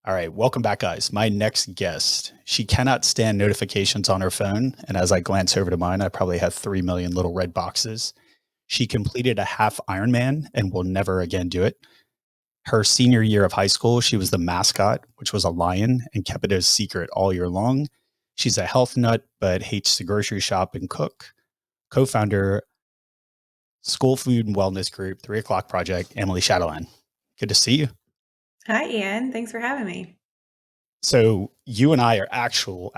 All right, welcome back, guys. My next guest, she cannot stand notifications on her phone. And as I glance over to mine, I probably have 3 million little red boxes. She completed a half Ironman and will never again do it. Her senior year of high school, she was the mascot, which was a lion, and kept it a secret all year long. She's a health nut, but hates to grocery shop and cook. Co founder, School Food and Wellness Group, 3 O'Clock Project, Emily Chatelain. Good to see you. Hi, Ian. Thanks for having me. So you and I are actual.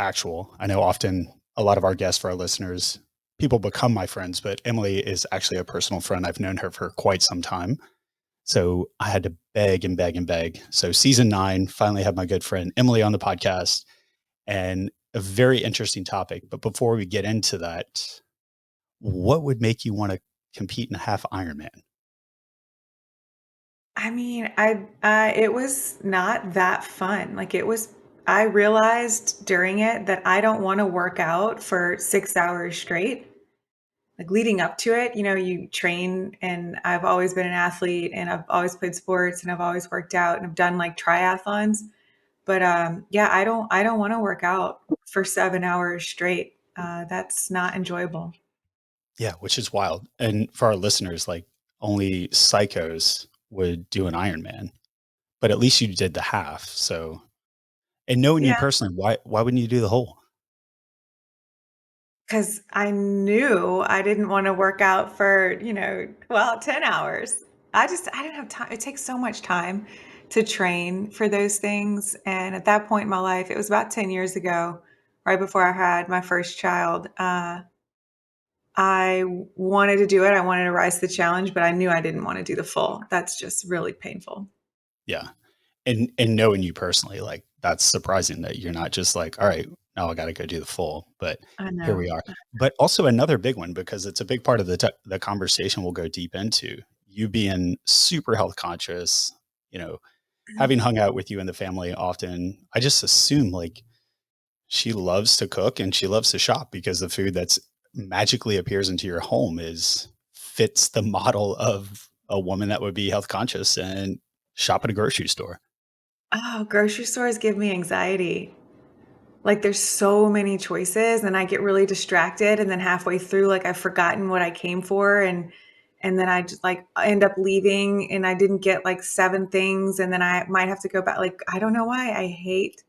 I know often a lot of our guests for our listeners, people become my friends, but Emily is actually a personal friend. I've known her for quite some time. So I had to beg and beg and beg. So season 9, finally have my good friend Emily on the podcast and a very interesting topic. But before we get into that, what would make you want to compete in a half Ironman? It was not that fun. I realized during it that I don't want to work out for 6 hours straight. Like leading up to it, you train, and I've always been an athlete, and I've always played sports, and I've always worked out, and I've done like triathlons. But yeah, I don't want to work out for 7 hours straight. That's not enjoyable. Yeah, which is wild. And for our listeners, like only psychos would do an Ironman, but at least you did the half. So, and knowing you Yeah. personally, why wouldn't you do the whole? 'Cause I knew I didn't wanna work out for, 10 hours. I didn't have time. It takes so much time to train for those things, and at that point in my life, it was about 10 years ago, right before I had my first child, I wanted to do it, I wanted to rise to the challenge, but I knew I didn't wanna do the full. That's just really painful. Yeah. And knowing you personally, like that's surprising that you're not just like, all right, now I got to go do the full, but I here we know. are. But also another big one because it's a big part of the conversation we'll go deep into. You being super health conscious, you know, having hung out with you and the family often, I just assume like she loves to cook and she loves to shop because the food that's magically appears into your home is fits the model of a woman that would be health conscious and shop at a grocery store. Oh, grocery stores give me anxiety. Like, there's so many choices, and I get really distracted, and then halfway through, like, I've forgotten what I came for, and then I just, like, end up leaving, and I didn't get, like, 7 things, and then I might have to go back. Like, I don't know why I hate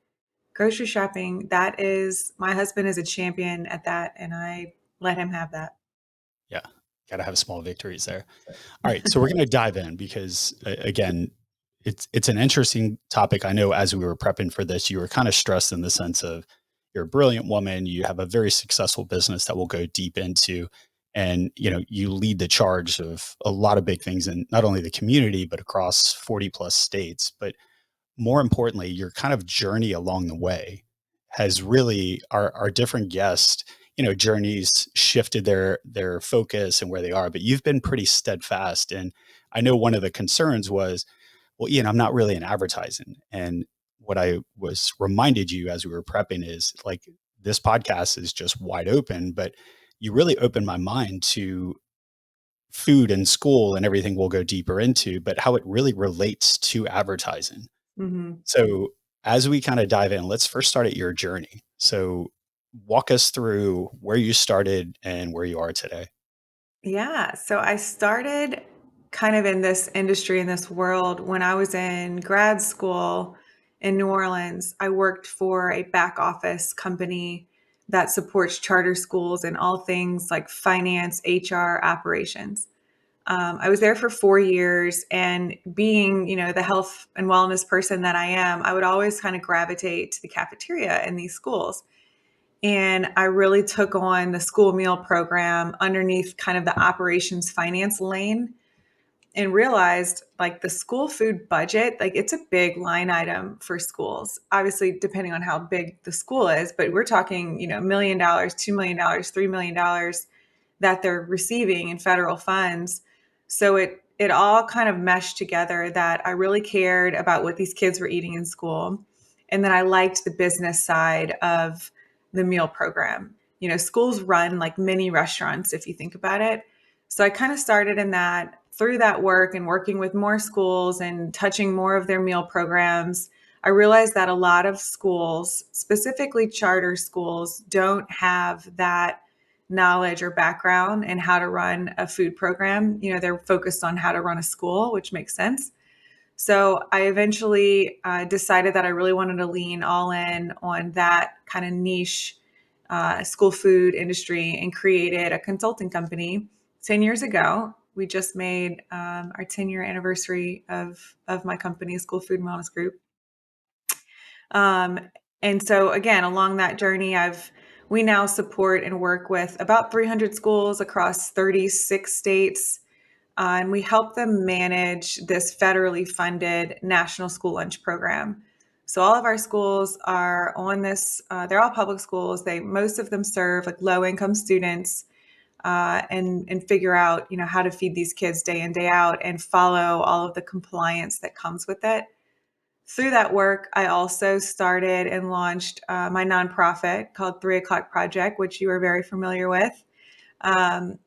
grocery shopping. That is My husband is a champion at that, and I let him have that. Yeah, gotta have small victories there. All right, so we're gonna dive in because again, it's an interesting topic. I know as we were prepping for this, you were kind of stressed in the sense of you're a brilliant woman, you have a very successful business that we'll go deep into, and you lead the charge of a lot of big things in not only the community but across 40 plus states. But more importantly, your kind of journey along the way has really our different guests, journeys shifted their focus and where they are, but you've been pretty steadfast. And I know one of the concerns was, well, Ian, I'm not really in advertising. And what I was reminded you as we were prepping is like this podcast is just wide open, but you really opened my mind to food and school and everything we'll go deeper into, but how it really relates to advertising. Mhm. So, as we kind of dive in, let's first start at your journey. So, walk us through where you started and where you are today. Yeah, so I started kind of in this industry, in this world, when I was in grad school in New Orleans. I worked for a back office company that supports charter schools and all things like finance, HR, operations. I was there for 4 years, and being, the health and wellness person that I am, I would always kind of gravitate to the cafeteria in these schools. And I really took on the school meal program underneath kind of the operations finance lane, and realized like the school food budget, like it's a big line item for schools, obviously, depending on how big the school is. But we're talking, $1 million, $2 million, $3 million that they're receiving in federal funds. So it all kind of meshed together that I really cared about what these kids were eating in school. And then I liked the business side of the meal program. Schools run like mini restaurants, if you think about it. So I kind of started in that. Through that work and working with more schools and touching more of their meal programs, I realized that a lot of schools, specifically charter schools, don't have that knowledge or background in how to run a food program. They're focused on how to run a school, which makes sense. So I eventually decided that I really wanted to lean all in on that kind of niche school food industry and created a consulting company 10 years ago. We just made our 10-year anniversary of my company, School Food and Wellness Group. Um, and so again, along that journey, we now support and work with about 300 schools across 36 states. And we help them manage this federally funded national school lunch program. So all of our schools are on this. They're all public schools. Most of them serve like low income students, and figure out how to feed these kids day in day out and follow all of the compliance that comes with it. Through that work, I also started and launched my nonprofit called 3 O'clock Project, which you are very familiar with. Um,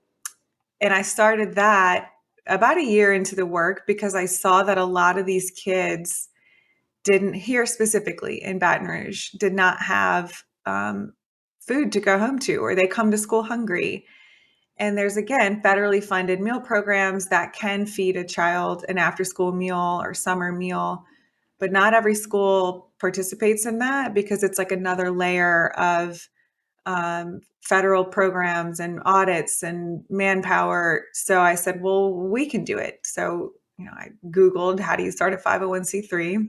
and I started that about a year into the work because I saw that a lot of these kids didn't, here specifically in Baton Rouge, did not have food to go home to, or they come to school hungry. And there's, again, federally funded meal programs that can feed a child an after school meal or summer meal. But not every school participates in that because it's like another layer of federal programs and audits and manpower. So I said, well, we can do it. So, I Googled how do you start a 501c3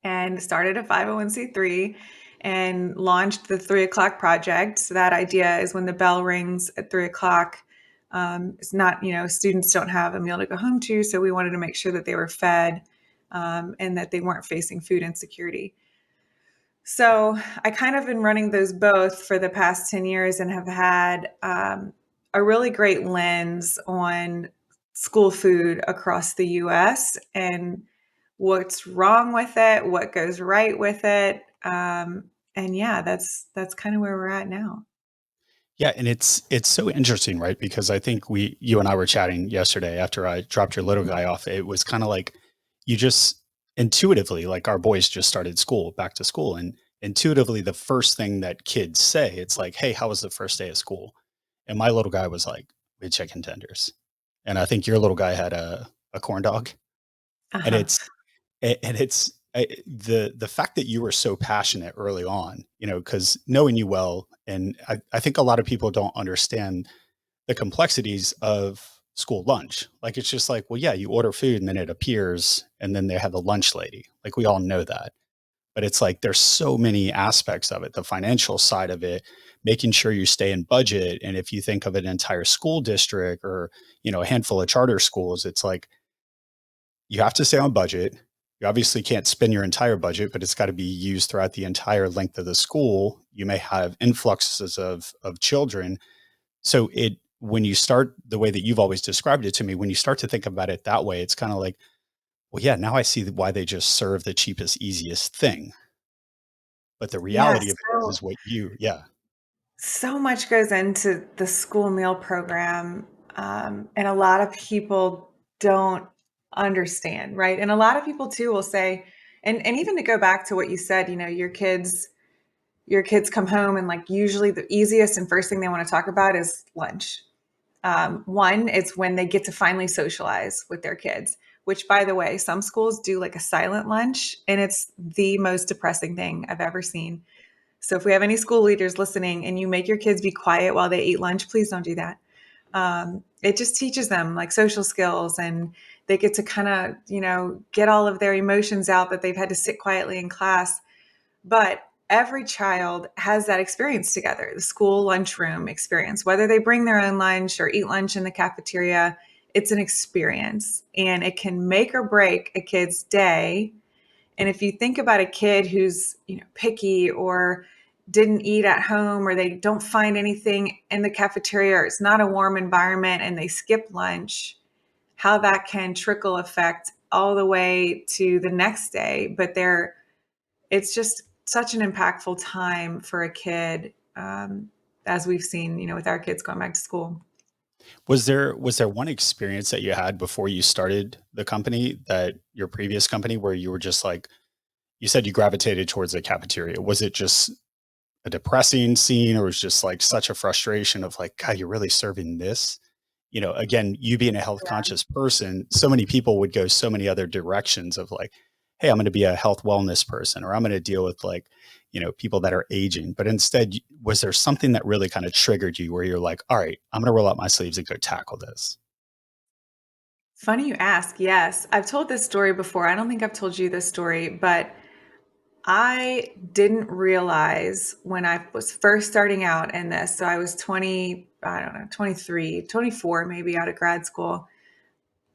and started a 501c3 and launched the 3 O'clock Project. So that idea is when the bell rings at 3 o'clock, it's not, students don't have a meal to go home to. So we wanted to make sure that they were fed, and that they weren't facing food insecurity. So I kind of been running those both for the past 10 years and have had a really great lens on school food across the US and what's wrong with it, what goes right with it. And yeah, that's kind of where we're at now. Yeah, and it's so interesting, right? Because I think you and I were chatting yesterday after I dropped your little guy off. It was kind of like you just intuitively, like our boys just started school, back to school, and intuitively, the first thing that kids say, it's like, "Hey, how was the first day of school?" And my little guy was like, "We had chicken tenders," and I think your little guy had a corn dog, and Uh-huh. the fact that you were so passionate early on, because knowing you well, and I think a lot of people don't understand the complexities of school lunch. Like it's just like, well, yeah, you order food and then it appears, and then they have the lunch lady. Like we all know that, but it's like there's so many aspects of it, the financial side of it, making sure you stay in budget. And if you think of an entire school district or a handful of charter schools, it's like you have to stay on budget. You obviously can't spend your entire budget, but it's got to be used throughout the entire length of the school. You may have influxes of children. So when you start the way that you've always described it to me, when you start to think about it that way, it's kind of like, well, yeah, now I see why they just serve the cheapest, easiest thing. But the Yeah, reality of it is what yeah. so much goes into the school meal program, and a lot of people don't understand, right? And a lot of people too will say, and even to go back to what you said, your kids come home and like usually the easiest and first thing they want to talk about is lunch. One, it's when they get to finally socialize with their kids, which, by the way, some schools do like a silent lunch, and it's the most depressing thing I've ever seen. So if we have any school leaders listening and you make your kids be quiet while they eat lunch, please don't do that. It just teaches them like social skills, and they get to kind of, get all of their emotions out that they've had to sit quietly in class. But every child has that experience together, the school lunchroom experience, whether they bring their own lunch or eat lunch in the cafeteria. It's an experience and it can make or break a kid's day. And if you think about a kid who's, picky or didn't eat at home, or they don't find anything in the cafeteria, or it's not a warm environment and they skip lunch, how that can trickle effect all the way to the next day. But it's just such an impactful time for a kid, as we've seen, with our kids going back to school. Was there one experience that you had before you started the company, that your previous company, where you were just like, you said you gravitated towards the cafeteria. Was it just a depressing scene, or was just like such a frustration of like, God, you're really serving this? Again, you being a health Yeah. conscious person, so many people would go so many other directions of like, hey, I'm going to be a health wellness person, or I'm going to deal with like, people that are aging. But instead, was there something that really kind of triggered you where you're like, all right, I'm going to roll up my sleeves and go tackle this? Funny you ask. Yes, I've told this story before. I don't think I've told you this story, but I didn't realize when I was first starting out in this. So I was 20, I don't know, 23, 24, maybe out of grad school.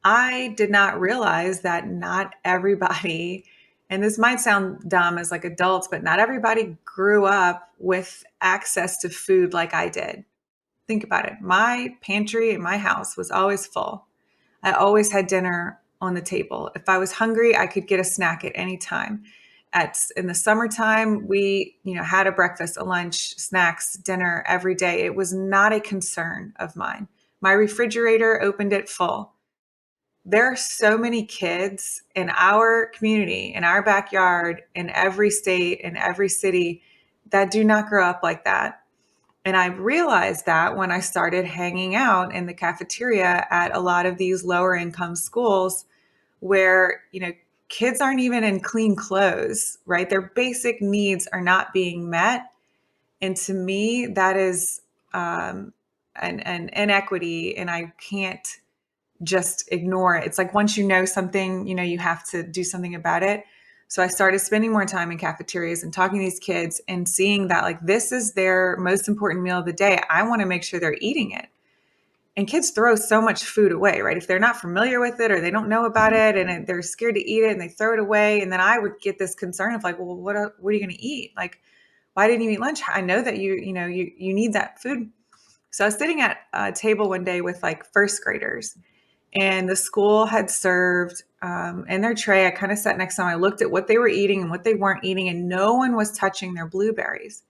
I did not realize that not everybody, and this might sound dumb as like adults, but not everybody grew up with access to food like I did. Think about it. My pantry in my house was always full. I always had dinner on the table. If I was hungry, I could get a snack at any time. At in the summertime, we, had a breakfast, a lunch, snacks, dinner every day. It was not a concern of mine. My refrigerator opened it full. There are so many kids in our community, in our backyard, in every state, in every city that do not grow up like that. And I realized that when I started hanging out in the cafeteria at a lot of these lower income schools where, kids aren't even in clean clothes, right? Their basic needs are not being met. And to me, that is an inequity, and I can't just ignore it. It's like once you know something, you have to do something about it. So I started spending more time in cafeterias and talking to these kids and seeing that like this is their most important meal of the day. I want to make sure they're eating it. And kids throw so much food away, right? If they're not familiar with it or they don't know about Mhm. it and they're scared to eat it and they throw it away. And then I would get this concern of like, well, what are you going to eat? Like, why didn't you eat lunch? I know that you need that food. So I was sitting at a table one day with like first graders, and the school had served in their tray. I kind of sat next to them. I looked at what they were eating and what they weren't eating, and no one was touching their blueberries.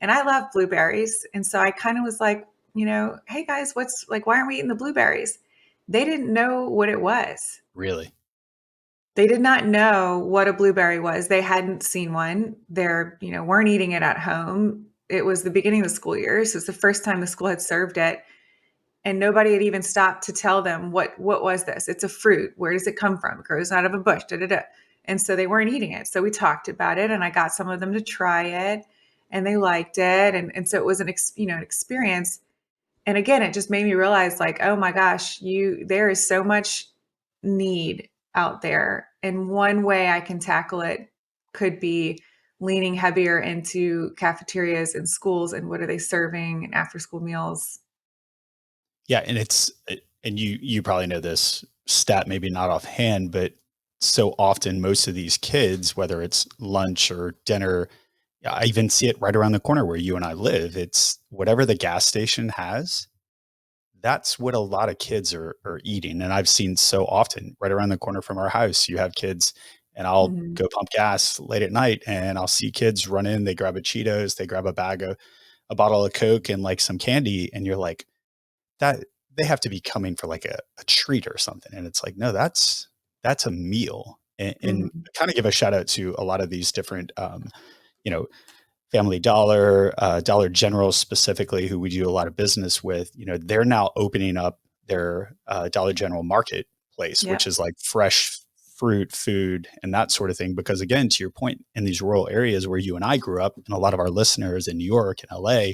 And I love blueberries. And so I kind of was like, hey guys, what's like, why aren't we eating the blueberries? They didn't know what it was. Really? They did not know what a blueberry was. They hadn't seen one. They're, weren't eating it at home. It was the beginning of the school year. So it's the first time the school had served it, and nobody had even stopped to tell them what was this. It's a fruit. Where does it come from? It grows out of a bush. Da, da, da. And so they weren't eating it. So we talked about it, and I got some of them to try it, and they liked it, and so it was an experience. And again, it just made me realize like, oh my gosh, there is so much need out there, and one way I can tackle it could be leaning heavier into cafeterias and schools and what are they serving and after school meals. Yeah, and you probably know this stat, maybe not offhand, but so often most of these kids, whether it's lunch or dinner, I even see it right around the corner where you and I live. It's whatever the gas station has, that's what a lot of kids are eating. And I've seen so often right around the corner from our house, you have kids, and I'll Mhm. go pump gas late at night and I'll see kids run in, they grab a Cheetos, they grab a bag of a bottle of Coke and like some candy, and you're like, that they have to be coming for like a treat or something. And it's like, no, that's a meal. And Mhm. kind of give a shout out to a lot of these different you know, Family Dollar, Dollar General specifically, who we do a lot of business with, they're now opening up their Dollar General marketplace, which Yep. is like fresh fruit, food, and that sort of thing. Because again, to your point, in these rural areas where you and I grew up, and a lot of our listeners in New York and LA,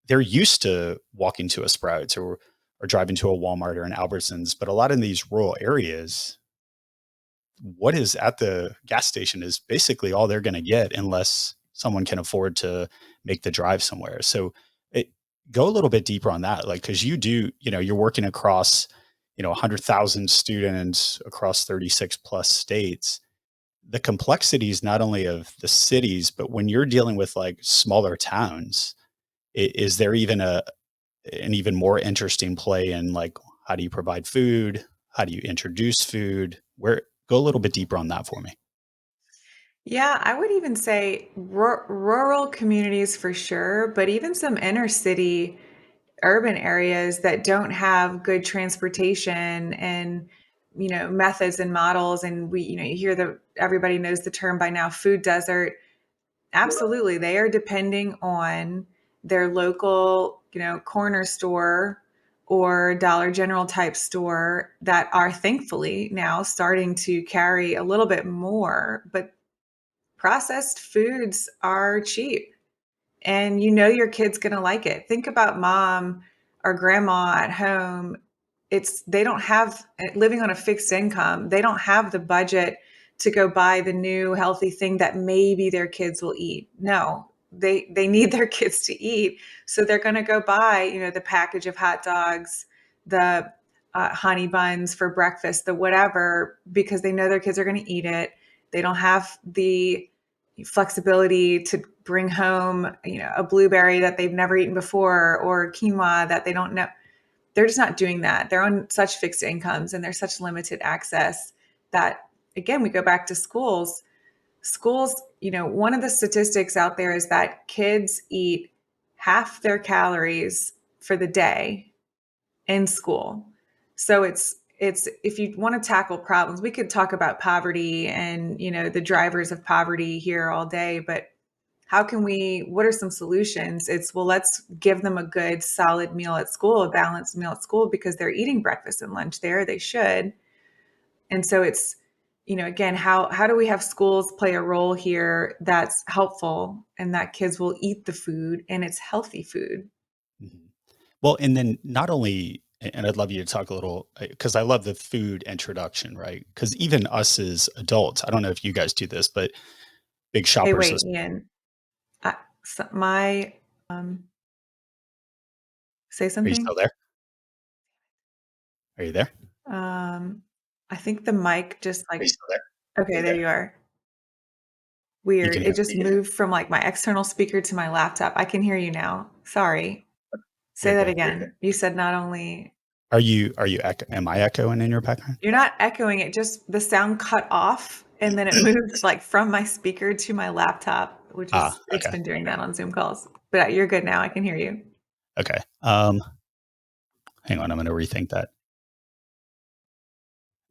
they're used to walking to a Sprouts or driving to a Walmart or an Albertsons. But a lot in these rural areas, what is at the gas station is basically all they're going to get unless someone can afford to make the drive somewhere. So it, go a little bit deeper on that, like because you do, you're working across, 100,000 students across 36 plus states. The complexities not only of the cities, but when you're dealing with like smaller towns, is there even an even more interesting play in like how do you provide food? How do you introduce food? Where go a little bit deeper on that for me. Yeah, I would even say rural communities for sure, but even some inner city urban areas that don't have good transportation and methods and models, and you hear everybody knows the term by now, food desert. Absolutely, they are depending on their local, corner store or Dollar General type store that are thankfully now starting to carry a little bit more, but processed foods are cheap, and your kid's going to like it. Think about mom or grandma at home. They don't have, living on a fixed income, they don't have the budget to go buy the new healthy thing that maybe their kids will eat. No, they need their kids to eat, so they're going to go buy the package of hot dogs, the honey buns for breakfast, the whatever, because they know their kids are going to eat it. They don't have the flexibility to bring home, a blueberry that they've never eaten before, or quinoa that they don't know. They're just not doing that. They're on such fixed incomes and there's such limited access that, again, we go back to schools. Schools, one of the statistics out there is that kids eat half their calories for the day in school. So it's if you want to tackle problems, we could talk about poverty and the drivers of poverty here all day, but what are some solutions? It's, well, let's give them a good solid meal at school, a balanced meal at school, because they're eating breakfast and lunch there, they should. And so it's, again, how do we have schools play a role here that's helpful and that kids will eat the food and it's healthy food? Mhm. Well, and then not only, and I'd love you to talk a little, because I love the food introduction, right? Because even us as adults, I don't know if you guys do this, but big Hey, shoppers wait, list. Ian, my, say Are you still something. there? Are you there? Um, I think the mic just Are you like, still there? okay, there you are. You Weird. can It hear just moved from like my external speaker to my laptop. I can hear you now. Sorry. me? Say that Okay. again. You said not only, Am I echoing in your background? you're not echoing it, just the sound cut off and then it moved like from my speaker to my laptop, which Ah, is, it's okay. been doing that on Zoom calls. But you're good now. I can hear you. Okay. Hang on, I'm going to rethink that.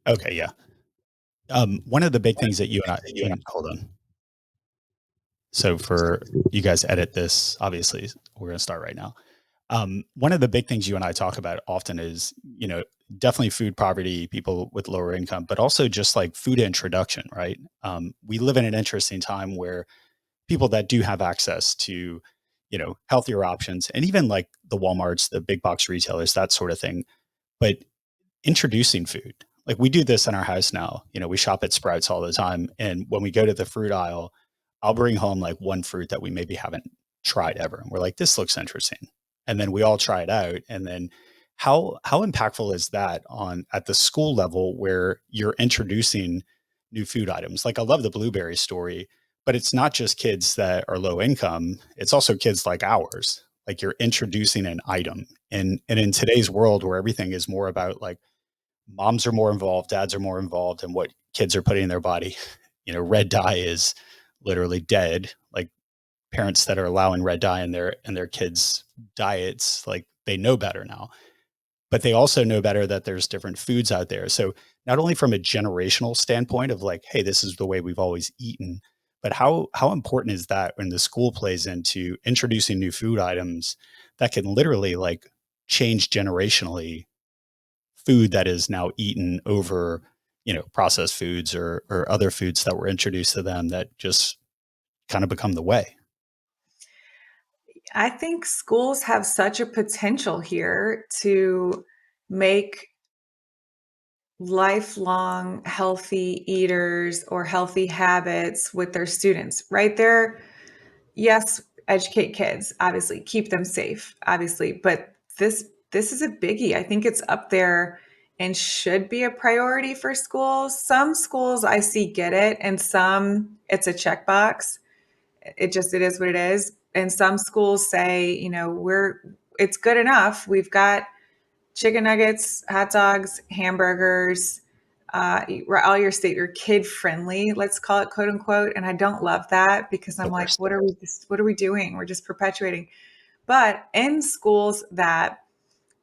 Okay. Yeah. One of the big things that you and I, and hold on. So for you guys to edit this, obviously we're going to start right now. One of the big things you and I talk about often is, definitely food poverty, people with lower income, but also just like food introduction, right? We live in an interesting time where people that do have access to, healthier options and even like the Walmarts, the big box retailers, that sort of thing. But introducing food, like we do this in our house now, we shop at Sprouts all the time. And when we go to the fruit aisle, I'll bring home like one fruit that we maybe haven't tried ever. And we're like, this looks interesting. And then we all try it out. And then how impactful is that on at the school level where you're introducing new food items? Like I love the blueberry story, but it's not just kids that are low income, it's also kids like ours. Like you're introducing an item. And in today's world where everything is more about like moms are more involved, dads are more involved in what kids are putting in their body. Red dye is literally dead. Like parents that are allowing red dye in their kids' diets, like they know better now. But they also know better that there's different foods out there. So not only from a generational standpoint of like, hey, this is the way we've always eaten, but how important is that when the school plays into introducing new food items that can literally like change generationally food that is now eaten over, processed foods or other foods that were introduced to them that just kind of become the way. I think schools have such a potential here to make lifelong healthy eaters or healthy habits with their students, right? Yes, educate kids, obviously, keep them safe, obviously, but this is a biggie. I think it's up there and should be a priority for schools. Some schools I see get it, and some it's a checkbox. It is what it is. And some schools say, it's good enough. We've got chicken nuggets, hot dogs, hamburgers, all your state, you're kid friendly, let's call it, quote unquote. And I don't love that because The I'm like, worst. what are we doing? We're just perpetuating. But in schools that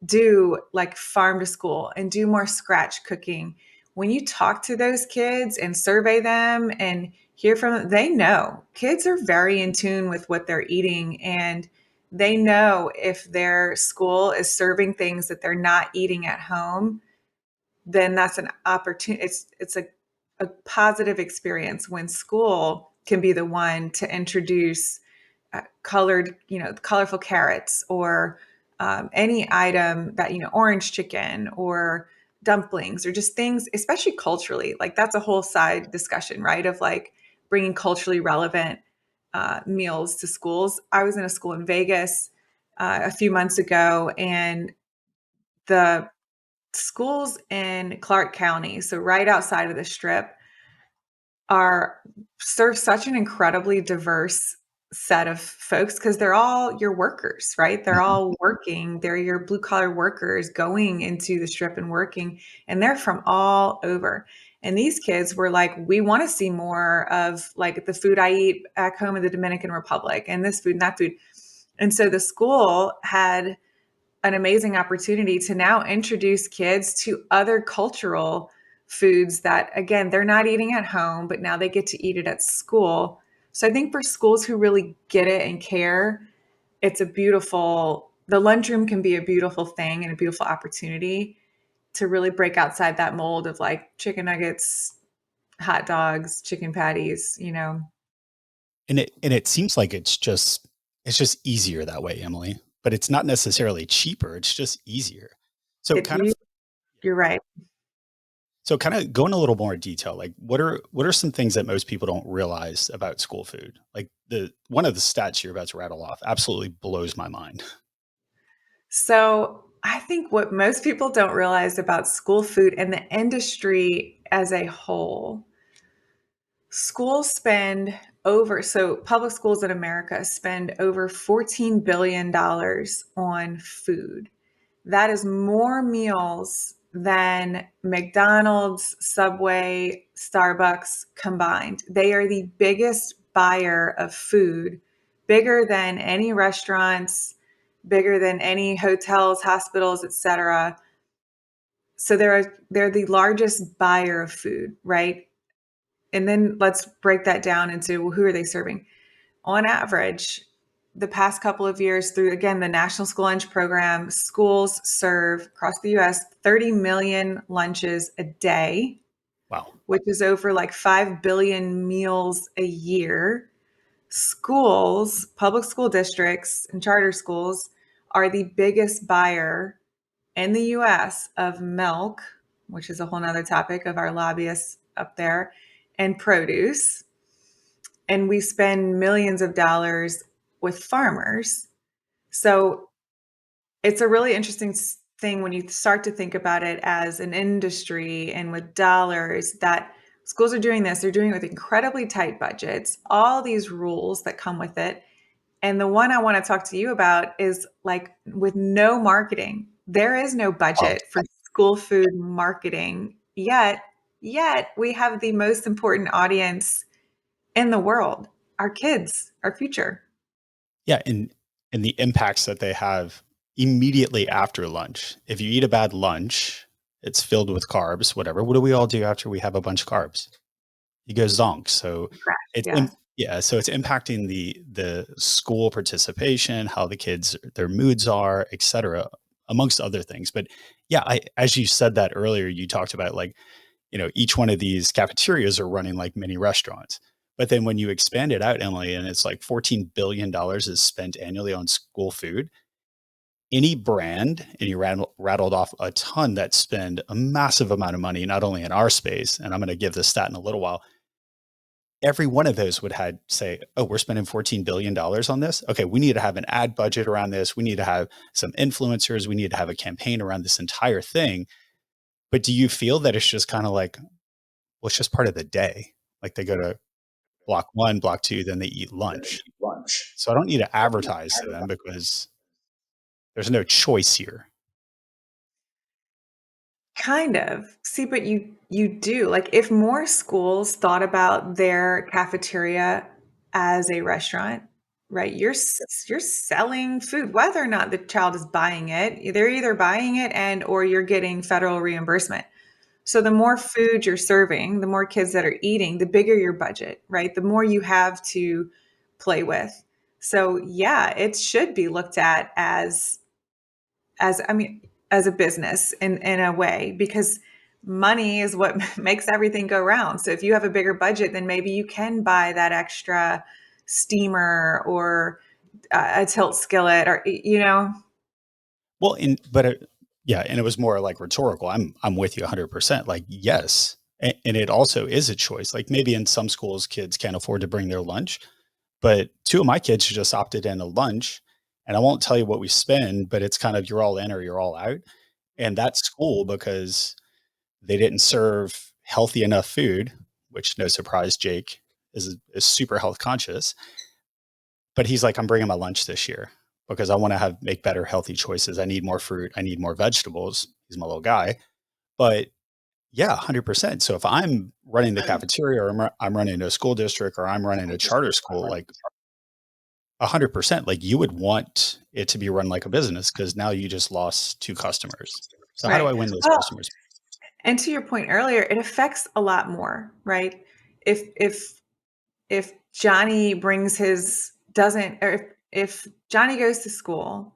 do like farm to school and do more scratch cooking, when you talk to those kids and survey them and hear from them, they know kids are very in tune with what they're eating, and they know if their school is serving things that they're not eating at home, then that's an opportunity. It's a positive experience when school can be the one to introduce colored, colorful carrots, or any item that, orange chicken or dumplings, or just things, especially culturally. Like that's a whole side discussion, right? Of like bringing culturally relevant meals to schools. I was in a school in Vegas a few months ago, and the schools in Clark County, so right outside of the strip, are serve such an incredibly diverse set of folks because they're all your workers, right? They're Mhm. all working. They're your blue collar workers going into the strip and working, and they're from all over. And these kids were like, we want to see more of like the food I eat back home in the Dominican Republic, and this food and that food. And so the school had an amazing opportunity to now introduce kids to other cultural foods that, again, they're not eating at home, but now they get to eat it at school. So I think for schools who really get it and care, the lunchroom can be a beautiful thing and a beautiful opportunity to really break outside that mold of like chicken nuggets, hot dogs, chicken patties. And it seems like it's just easier that way, Emily, but it's not necessarily cheaper, it's just easier. So It, kind of you, you're right. so kind of go in a little more detail. Like what are some things that most people don't realize about school food? Like the one of the stats you're about to rattle off absolutely blows my mind. So I think what most people don't realize about school food and the industry as a whole, schools spend public schools in America spend over $14 billion on food. That is more meals than McDonald's, Subway, Starbucks combined. They are the biggest buyer of food, bigger than any restaurants, bigger than any hotels, hospitals, etc. So they're the largest buyer of food, right? And then let's break that down into, well, who are they serving? On average, the past couple of years, through again the National School Lunch Program, schools serve across the US 30 million lunches a day, Wow. which is over like 5 billion meals a year. Schools, public school districts, and charter schools are the biggest buyer in the US of milk, which is a whole nother topic of our lobbyists up there, and produce. And we spend millions of dollars with farmers. So it's a really interesting thing when you start to think about it as an industry and with dollars, that schools are doing this. They're doing it with incredibly tight budgets, all these rules that come with it. And the one I want to talk to you about is like with no marketing. There is no Wow. budget for school food marketing yet we have the most important audience in the world, our kids, our future. Yeah, and the impacts that they have immediately after lunch. If you eat a bad lunch, it's filled with carbs, whatever. What do we all do after we have a bunch of carbs? You go zonk. So Crash. it's Yeah. yeah, so it's impacting the school participation, how the kids their moods are, et cetera, amongst other things. But yeah, I as you said that earlier, you talked about like, each one of these cafeterias are running like mini restaurants. But then when you expand it out, Emily, and it's like $14 billion is spent annually on school food, any brand, and you rattled off a ton that spend a massive amount of money, not only in our space, and I'm going to give this stat in a little while, every one of those would had say, oh, we're spending $14 billion on this. Okay, we need to have an ad budget around this. We need to have some influencers. We need to have a campaign around this entire thing. But do you feel that it's just kind of like, well, it's just part of the day? Like they go to block one, block two, then they eat lunch. So I don't need to advertise to them because there's no choice here. Kind of. See, but you do. Like if more schools thought about their cafeteria as a restaurant, right? You're selling food whether or not the child is buying it. They're either buying it and or you're getting federal reimbursement. So the more food you're serving, the more kids that are eating, the bigger your budget, right? The more you have to play with. So yeah, it should be looked at as I mean, as a business in a way, because money is what makes everything go round. So if you have a bigger budget, then maybe you can buy that extra steamer or a tilt skillet, or Well, yeah, and it was more like rhetorical. I'm with you 100%. Like, yes, and it also is a choice. Like maybe in some schools, kids can't afford to bring their lunch, but two of my kids just opted in a lunch, and I won't tell you what we spend, but it's kind of you're all in or you're all out. And that's school because they didn't serve healthy enough food, which no surprise, Jake is super health conscious. But he's like, I'm bringing my lunch this year because I want to have make better healthy choices. I need more fruit. I need more vegetables. He's my little guy. But yeah, 100%. So if I'm running the cafeteria or I'm running a school district or I'm running a charter school, like 100%, like you would want it to be run like a business because now you just lost two customers. So how do right. I win those Well, customers? and to your point earlier, it affects a lot more, right? If Johnny brings his doesn't or if Johnny goes to school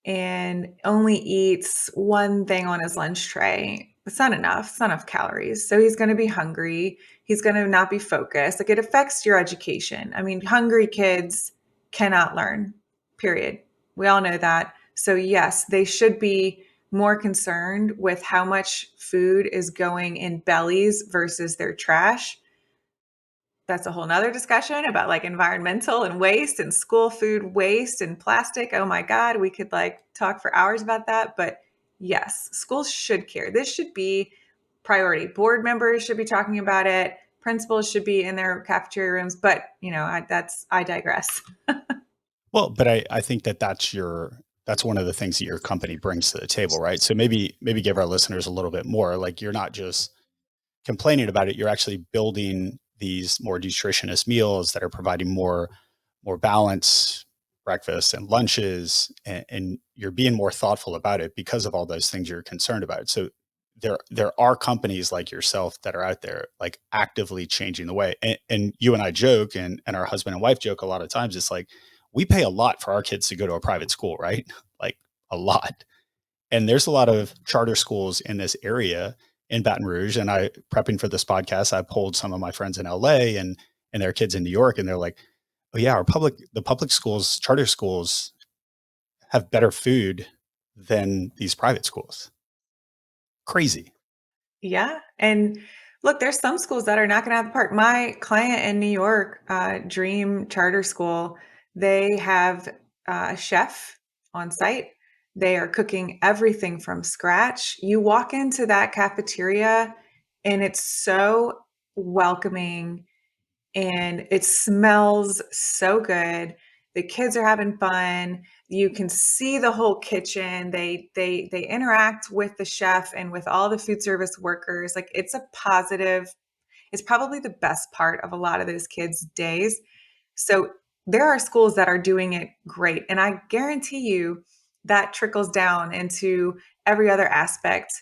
and only eats one thing on his lunch tray, it's not enough. It's not enough calories. So he's going to be hungry. He's going to not be focused. Like, it affects your education. I mean, hungry kids cannot learn, period. We all know that. So, yes, they should be more concerned with how much food is going in bellies versus their trash. That's a whole nother discussion about like environmental and waste and school food waste and plastic. Oh my God, we could like talk for hours about that. But yes, schools should care. This should be priority. Board members should be talking about it. Principals should be in their cafeteria rooms. But I digress. Well, but I think that that's one of the things that your company brings to the table, right? So maybe give our listeners a little bit more. Like you're not just complaining about it, you're actually building these more nutritious meals that are providing more balance, breakfast and lunches, and you're being more thoughtful about it because of all those things you're concerned about. So there are companies like yourself that are out there like actively changing the way. And you and I joke, and our husband and wife joke a lot of times. It's like we pay a lot for our kids to go to a private school, right? Like a lot. And there's a lot of charter schools in this area in Baton Rouge. And I prepping for this podcast, I polled some of my friends in LA and their kids in New York, and they're like, "Oh yeah, the public schools, charter schools have better food than these private schools." Crazy. Yeah. And look, there's some schools that are not going to have the park. My client in New York, Dream Charter School, they have a chef on site. They are cooking everything from scratch. You walk into that cafeteria and it's so welcoming and it smells so good. The kids are having fun. You can see the whole kitchen. They interact with the chef and with all the food service workers. Like, it's a positive. It's probably the best part of a lot of those kids' days. So there are schools that are doing it great, and I guarantee you that trickles down into every other aspect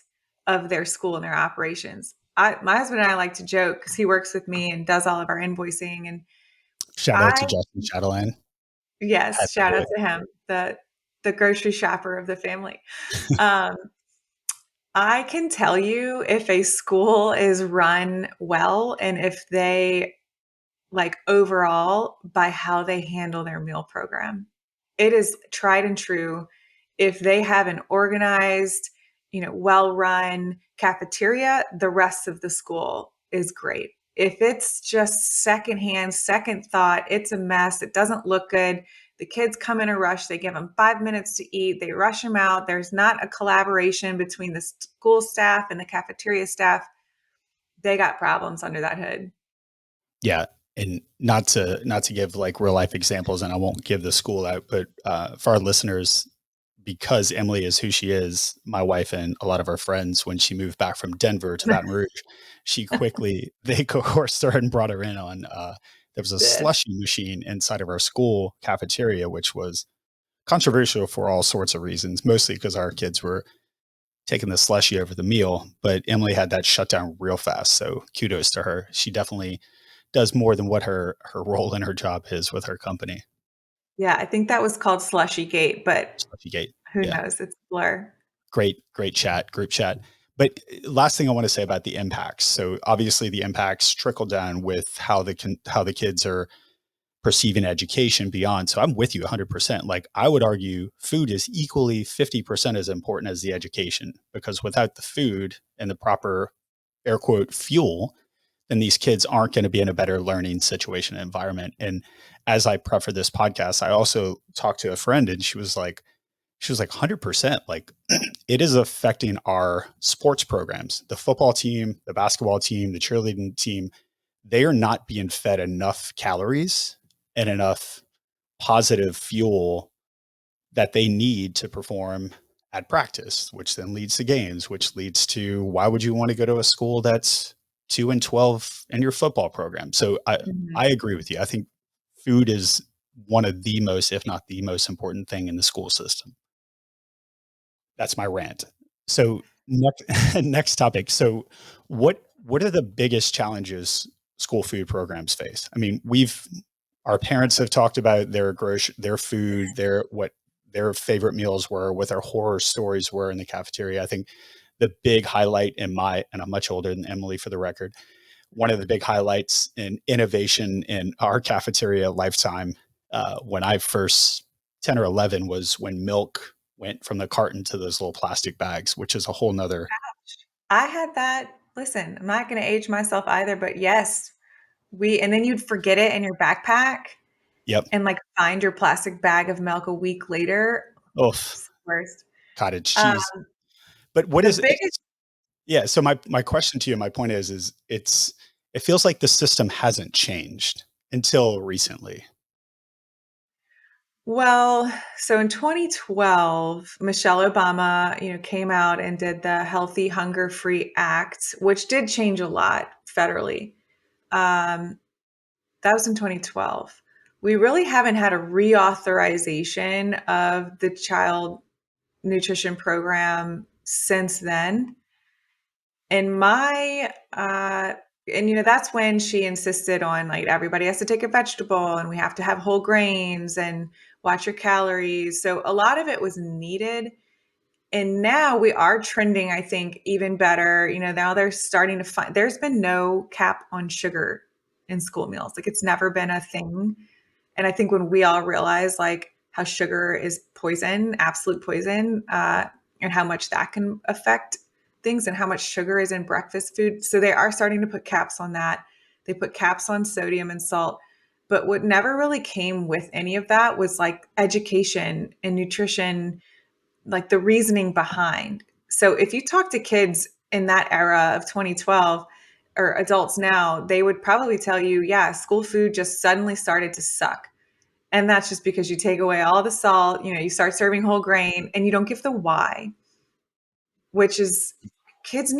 of their school and their operations. My husband and I like to joke because he works with me and does all of our invoicing. And Shout out to I, Justin Chatelain. Had yes, to shout do out it. to him, the grocery shopper of the family. Um, I can tell you if a school is run well and if they like overall by how they handle their meal program. It is tried and true. If they have an organized, well run cafeteria, the rest of the school is great. If it's just secondhand, second thought, it's a mess, it doesn't look good. The kids come in a rush, they give them 5 minutes to eat, they rush them out. There's not a collaboration between the school staff and the cafeteria staff. They got problems under that hood. Yeah, and not to give like real life examples, and I won't give the school out, but for our listeners, because Emily is who she is, my wife and a lot of our friends, when she moved back from Denver to Baton Rouge, she quickly they coerced her and brought her in on. There was a slushy machine inside of our school cafeteria, which was controversial for all sorts of reasons, mostly because our kids were taking the slushy over the meal, but Emily had that shut down real fast. So kudos to her. She definitely does more than what her role in her job is with her company. Yeah, I think that was called Slushy Gate, but Slushy Gate. who Yeah. knows? It's a blur. Great chat, group chat. But last thing I want to say about the impacts. So obviously the impacts trickle down with how the kids are perceiving education beyond. So I'm with you 100%. Like I would argue food is equally 50% as important as the education, because without the food and the proper air quote fuel, then these kids aren't going to be in a better learning situation and environment. And as I prep for this podcast, I also talked to a friend and she was like 100%, like it is affecting our sports programs, the football team, the basketball team, the cheerleading team. They are not being fed enough calories and enough positive fuel that they need to perform at practice, which then leads to games, which leads to why would you want to go to a school that's 2-12 in your football program? So Mhm. I agree with you. I think food is one of the most, if not the most important thing in the school system. That's my rant. So next next topic. So what are the biggest challenges school food programs face? I mean, we've our parents have talked about their food, what their favorite meals were, what their horror stories were in the cafeteria. I think the big highlight and I'm much older than Emily for the record, one of the big highlights in innovation in our cafeteria lifetime when I first 10 or 11 was when milk went from the carton to those little plastic bags, which is a whole nother. I had that. Listen, I'm not going to age myself either, but yes, and then you'd forget it in your backpack Yep. and like find your plastic bag of milk a week later. Oof. It's the worst. Cottage Uh, cheese. But what the is it? biggest, Yeah. So my question to you, my point is it feels like the system hasn't changed until recently. well, so in 2012, Michelle Obama, came out and did the Healthy Hunger Free Act, which did change a lot federally. Um, that was in 2012. We really haven't had a reauthorization of the child nutrition program since then. And that's when she insisted on like everybody has to take a vegetable and we have to have whole grains and watch your calories. So a lot of it was needed. And now we are trending, I think, even better. Now they're starting to find there's been no cap on sugar in school meals. Like it's never been a thing. And I think when we all realize like how sugar is poison, absolute poison, and how much that can affect things and how much sugar is in breakfast food. So they are starting to put caps on that. They put caps on sodium and salt. But what never really came with any of that was like education and nutrition, like the reasoning behind. So if you talk to kids in that era of 2012 or adults now, they would probably tell you, yeah, school food just suddenly started to suck. And that's just because you take away all the salt, you start serving whole grain and you don't give the why, which is kids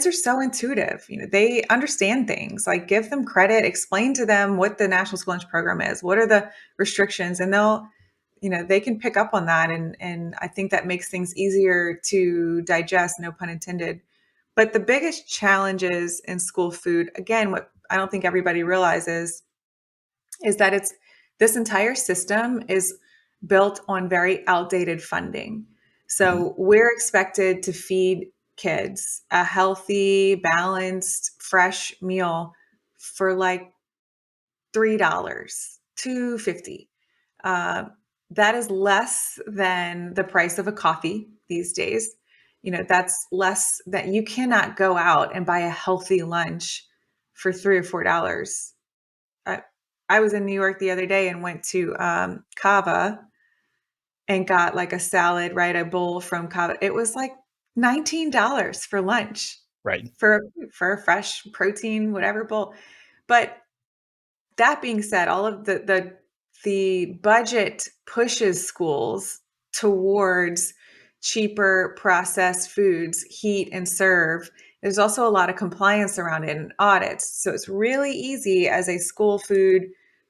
are so intuitive. They understand things. Like give them credit, explain to them what the National School Lunch Program is, what are the restrictions, and they can pick up on that. And I think that makes things easier to digest, no pun intended. But the biggest challenges in school food, again, what I don't think everybody realizes is that it's this entire system is built on very outdated funding. Mhm. So we're expected to feed kids a healthy, balanced, fresh meal for like $3, 2.50. Uh, that is less than the price of a coffee these days. That's less that you cannot go out and buy a healthy lunch for $3 or $4. I, I was in New York the other day and went to Cava and got like a salad, right? A bowl from Cava. It was like $19 for lunch Right. for a fresh protein, whatever bowl. But that being said, all of the budget pushes schools towards cheaper processed foods, heat and serve. There's also a lot of compliance around it and audits. So it's really easy as a school food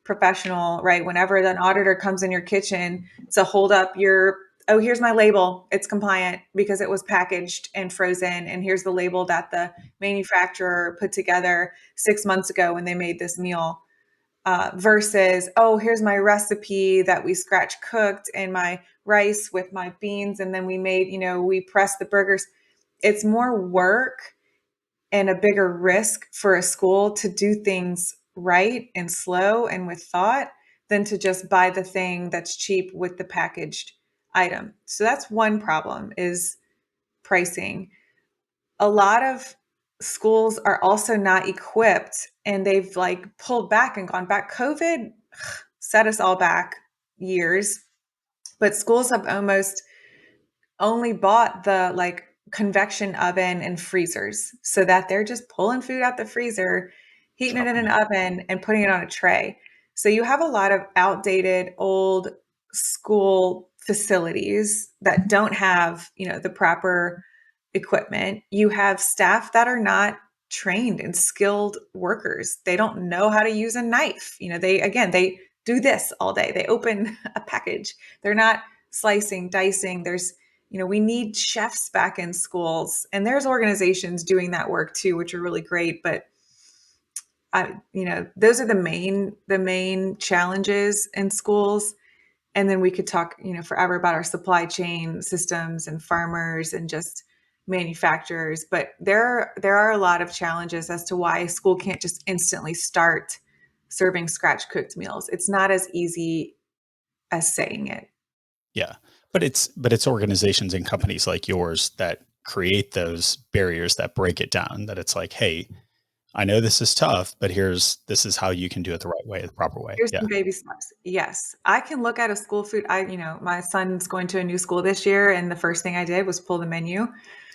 professional, right? Whenever an auditor comes in your kitchen to hold up your oh, here's my label. It's compliant because it was packaged and frozen. And here's the label that the manufacturer put together 6 months ago when they made this meal. Versus, oh, here's my recipe that we scratch cooked and my rice with my beans. And then we made, we pressed the burgers. It's more work and a bigger risk for a school to do things right and slow and with thought than to just buy the thing that's cheap with the packaged item. So that's one problem is pricing. A lot of schools are also not equipped and they've like pulled back and gone back. COVID set us all back years, but schools have almost only bought the like convection oven and freezers so that they're just pulling food out the freezer, heating it in Chopping an it. oven and putting it on a tray. So you have a lot of outdated old school facilities that don't have, the proper equipment. You have staff that are not trained and skilled workers. They don't know how to use a knife. They do this all day. They open a package. They're not slicing, dicing. We need chefs back in schools, and there's organizations doing that work too, which are really great. But those are the main challenges in schools. And then we could talk, forever about our supply chain systems and farmers and just manufacturers. But there are a lot of challenges as to why a school can't just instantly start serving scratch cooked meals. It's not as easy as saying it. Yeah. But it's organizations and companies like yours that create those barriers that break it down, that it's like, hey, I know this is tough, but this is how you can do it the right way, the proper way. Here's Yeah. some Of baby steps. Yes, I can look at a school food. My son's going to a new school this year, and the first thing I did was pull the menu,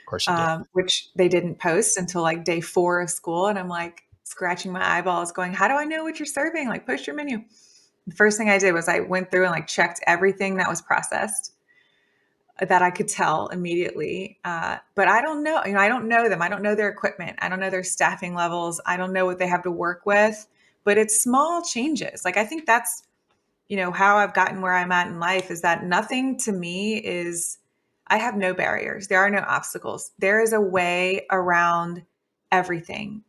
course you did. which they didn't post until like day 4 of school. And I'm like scratching my eyeballs, going, "How do I know what you're serving? Like, post your menu." The first thing I did was I went through and like checked everything that was processed that I could tell immediately. But I don't know. I don't know them. I don't know their equipment. I don't know their staffing levels. I don't know what they have to work with. But it's small changes. Like I think that's how I've gotten where I'm at in life is that nothing to me is, I have no barriers. There are no obstacles. There is a way around everything.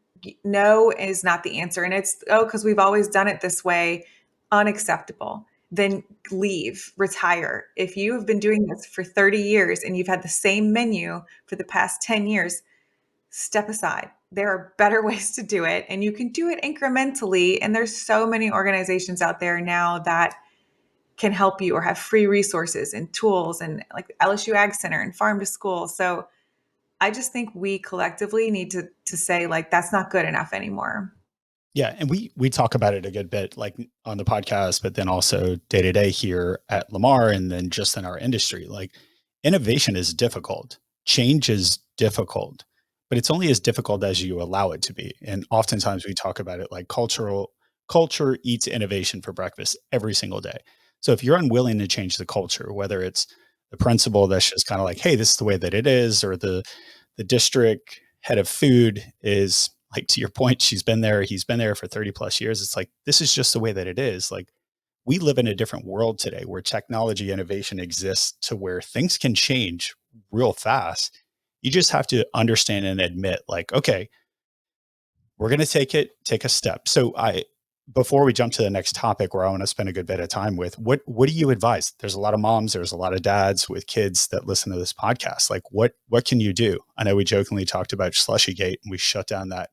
No is not the answer. And it's, oh, because we've always done it this way, unacceptable. Then leave, retire. If you have been doing this for 30 years and you've had the same menu for the past 10 years, step aside. There are better ways to do it, and you can do it incrementally. And there's so many organizations out there now that can help you or have free resources and tools and like LSU Ag Center and Farm to School. So I just think we collectively need to say like that's not good enough anymore. Yeah, and we talk about it a good bit, like on the podcast, but then also day to day here at Lamar, and then just in our industry. Like innovation is difficult, change is difficult, but it's only as difficult as you allow it to be. And oftentimes we talk about it like culture eats innovation for breakfast every single day. So if you're unwilling to change the culture, whether it's the principal that's just kind of like, hey, this is the way that it is, or the district head of food is like, to your point, he's been there for 30 plus years. It's like, this is just the way that it is. Like, we live in a different world today where technology innovation exists to where things can change real fast. You just have to understand and admit, like, okay, we're going to take a step. So before we jump to the next topic where I want to spend a good bit of time with, what do you advise? There's a lot of moms, there's a lot of dads with kids that listen to this podcast. Like what can you do? I know we jokingly talked about Slushygate and we shut down that,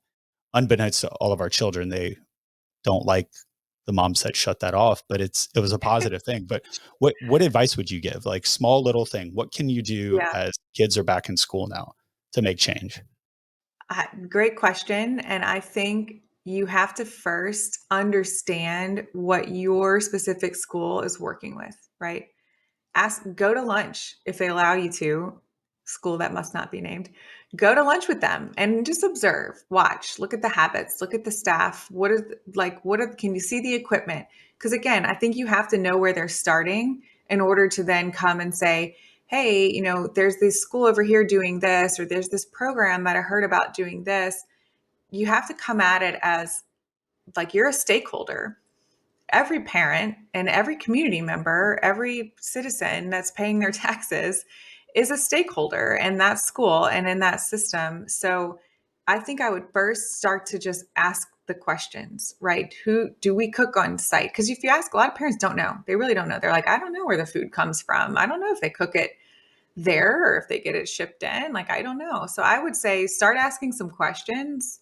unbeknownst to all of our children. They don't like the moms that shut that off, but it was a positive thing. But what advice would you give? Like small little thing. What can you do Yeah. as kids are back in school now to make change? Great question. And I think you have to first understand what your specific school is working with, right? Go to lunch if they allow you to, school that must not be named. Go to lunch with them and just observe, watch, look at the habits, look at the staff. Can you see the equipment? Because again, I think you have to know where they're starting in order to then come and say, hey, there's this school over here doing this, or there's this program that I heard about doing this. You have to come at it as like you're a stakeholder every parent and every community member, every citizen that's paying their taxes is a stakeholder in that school and in that system. So I think I would first start to just ask the questions, right? Who do we cook on site? Because if you ask, a lot of parents don't know. They really don't know. They're like, I don't know where the food comes from. I don't know if they cook it there or if they get it shipped in. Like, I don't know. So I would say start asking some questions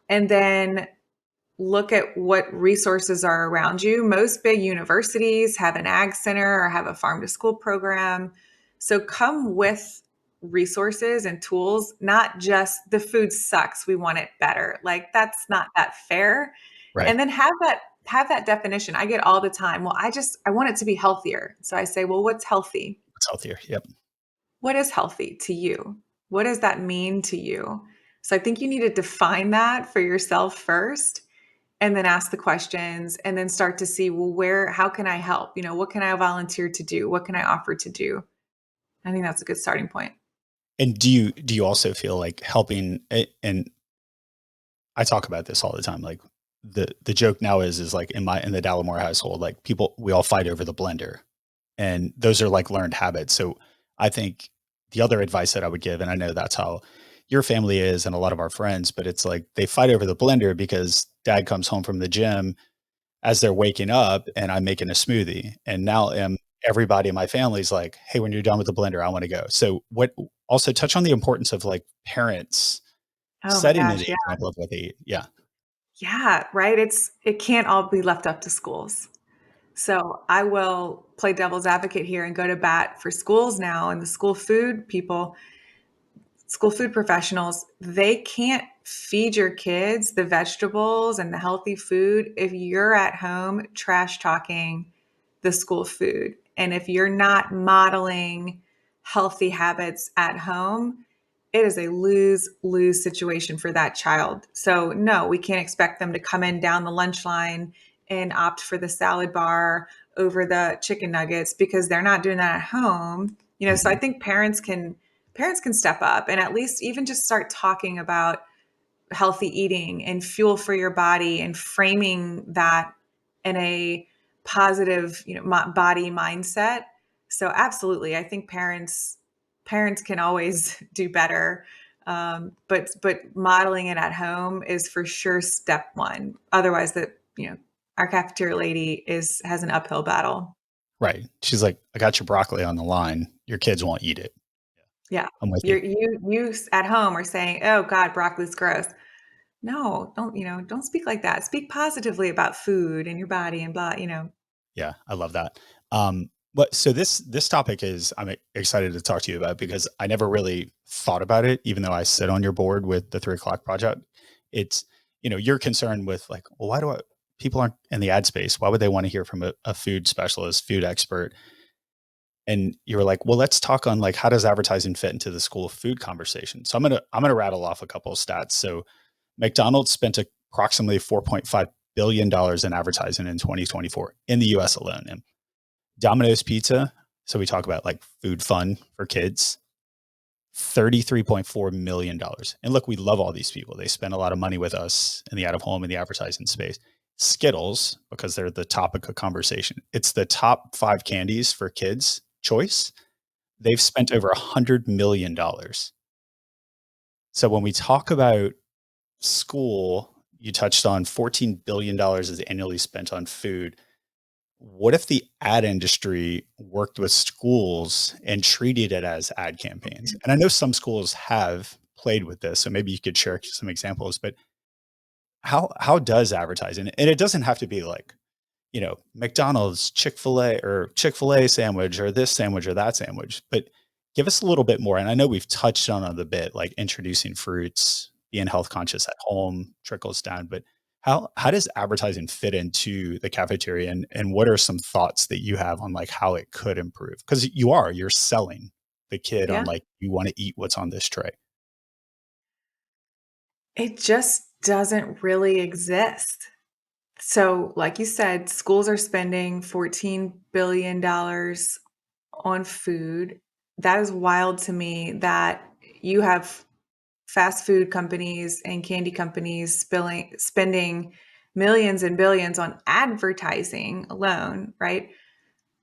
and then look at what resources are around you. Most big universities have an ag center or have a farm to school program. So come with resources and tools, not just the food sucks, we want it better. Like that's not that fair. Right. And then have that definition. I get all the time, well, I want it to be healthier. So I say, well, what's healthy? It's healthier. Yep. What is healthy to you? What does that mean to you? So I think you need to define that for yourself first and then ask the questions and then start to see, well, how can I help? What can I volunteer to do? What can I offer to do? I think that's a good starting point. And do you also feel like helping and I talk about this all the time. Like the joke now is like in the Dallamore household, like people we all fight over the blender. And those are like learned habits. So I think the other advice that I would give, and I know that's how your family is and a lot of our friends, but it's like they fight over the blender because dad comes home from the gym as they're waking up and I'm making a smoothie. And now everybody in my family's like, hey, when you're done with the blender, I want to go. So what also touch on the importance of like parents Oh my setting an gosh. Yeah. example of what they eat. Yeah. Yeah. Right. It can't all be left up to schools. So I will play devil's advocate here and go to bat for schools now and the school food professionals, they can't feed your kids the vegetables and the healthy food if you're at home trash talking the school food. And if you're not modeling healthy habits at home, it is a lose lose situation for that child. So, no, we can't expect them to come in down the lunch line and opt for the salad bar over the chicken nuggets because they're not doing that at home. So I Mhm. think parents can step up and at least even just start talking about healthy eating and fuel for your body and framing that in a positive body mindset. So absolutely, I think parents can always do better, but modeling it at home is for sure step one. Otherwise, our cafeteria lady has an uphill battle. Right. She's like, I got your broccoli on the line. Your kids won't eat it. Yeah. I'm with you. You at home are saying, "Oh God, broccoli's gross." No, don't speak like that. Speak positively about food and your body and blah. Yeah, I love that. But so this topic is I'm excited to talk to you about because I never really thought about it, even though I sit on your board with the 3 o'clock project. It's you're concerned with like, well, why do people aren't in the ad space? Why would they want to hear from a food specialist, food expert? And you were like, well, let's talk on like how does advertising fit into the school of food conversation. So I'm gonna rattle off a couple of stats. So McDonald's spent approximately $4.5 billion in advertising in 2024 in the US alone. And Domino's Pizza, so we talk about like food fun for kids, $33.4 million. And look, we love all these people. They spend a lot of money with us in the out of home and the advertising space. Skittles, because they're the topic of conversation, it's the top 5 candies for kids choice. They've spent over $100 million. So when we talk about school, you touched on $14 billion is annually spent on food. What if the ad industry worked with schools and treated it as ad campaigns? And I know some schools have played with this, so maybe you could share some examples, but how does advertising, and it doesn't have to be like, McDonald's, Chick-fil-A or Chick-fil-A sandwich or this sandwich or that sandwich, but give us a little bit more. And I know we've touched on it a bit, like introducing fruits, being health conscious at home trickles down, but how does advertising fit into the cafeteria and what are some thoughts that you have on like how it could improve? Because you're selling the kid on Yeah. like you want to eat what's on this tray. It just doesn't really exist. So, like you said, schools are spending $14 billion on food. That is wild to me that you have fast food companies and candy companies spending millions and billions on advertising alone, right?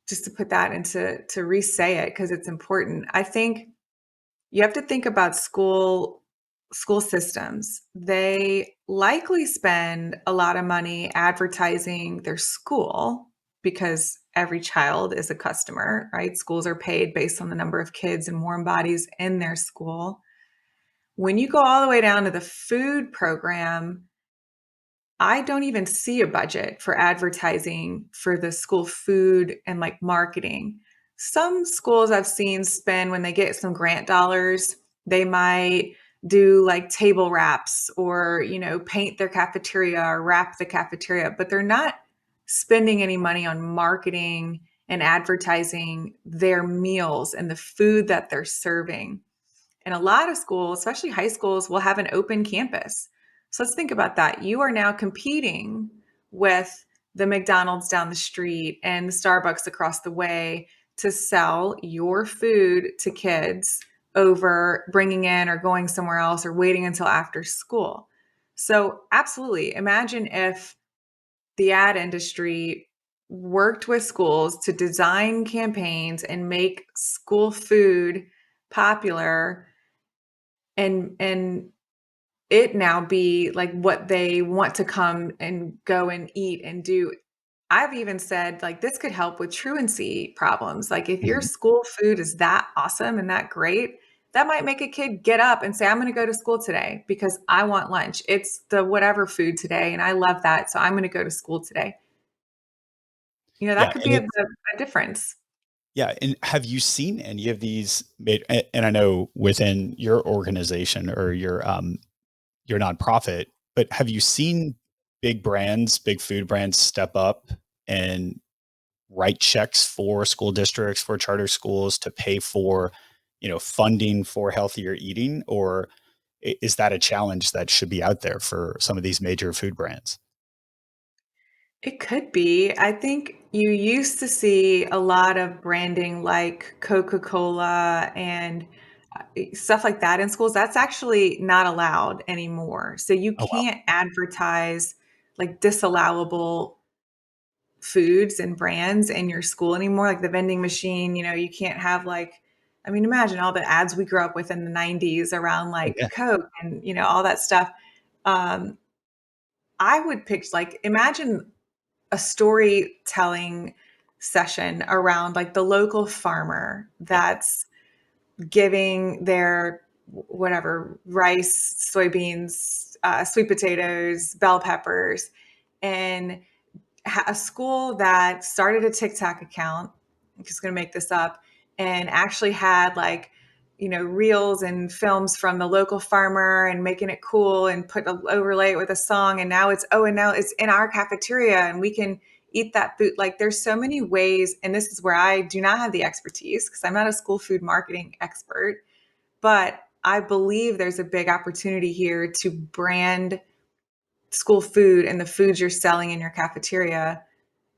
Just to put that into to re-say it because it's important. I think you have to think about school systems. They likely spend a lot of money advertising their school because every child is a customer, right? Schools are paid based on the number of kids and warm bodies in their school. When you go all the way down to the food program, I don't even see a budget for advertising for the school food and like marketing. Some schools I've seen spend when they get some grant dollars, they might do like table wraps or, paint their cafeteria or wrap the cafeteria, but they're not spending any money on marketing and advertising their meals and the food that they're serving. And a lot of schools, especially high schools, will have an open campus. So let's think about that. You are now competing with the McDonald's down the street and the Starbucks across the way to sell your food to kids over bringing in or going somewhere else or waiting until after school. So, absolutely. Imagine if the ad industry worked with schools to design campaigns and make school food popular and it now be like what they want to come and go and eat and do. I've even said like this could help with truancy problems. Like if your Mhm. school food is that awesome and that great, that might make a kid get up and say, I'm going to go to school today because I want lunch. It's the whatever food today. And I love that. So I'm going to go to school today. Yeah, That could and be it a difference. yeah, and have you seen any of these made and I know within your organization or your nonprofit, but have you seen big brands, big food brands step up and write checks for school districts, for charter schools to pay for, funding for healthier eating? Or is that a challenge that should be out there for some of these major food brands? It could be. I think you used to see a lot of branding like Coca-Cola and stuff like that in schools. That's actually not allowed anymore. So you Oh, wow. can't advertise like disallowable foods and brands in your school anymore. Like the vending machine, you can't have like, I mean, imagine all the ads we grew up with in the 90s around Oh, like yeah. Coke and, all that stuff. Um, I would pick like, imagine a storytelling session around like the local farmer Yeah. that's giving their whatever rice, soybeans, sweet potatoes, bell peppers, and a school that started a TikTok account. I'm just going to make this up, and actually had like reels and films from the local farmer and making it cool and overlay it with a song, and now it's in our cafeteria and we can eat that food. Like there's so many ways, and this is where I do not have the expertise because I'm not a school food marketing expert, but I believe there's a big opportunity here to brand school food and the foods you're selling in your cafeteria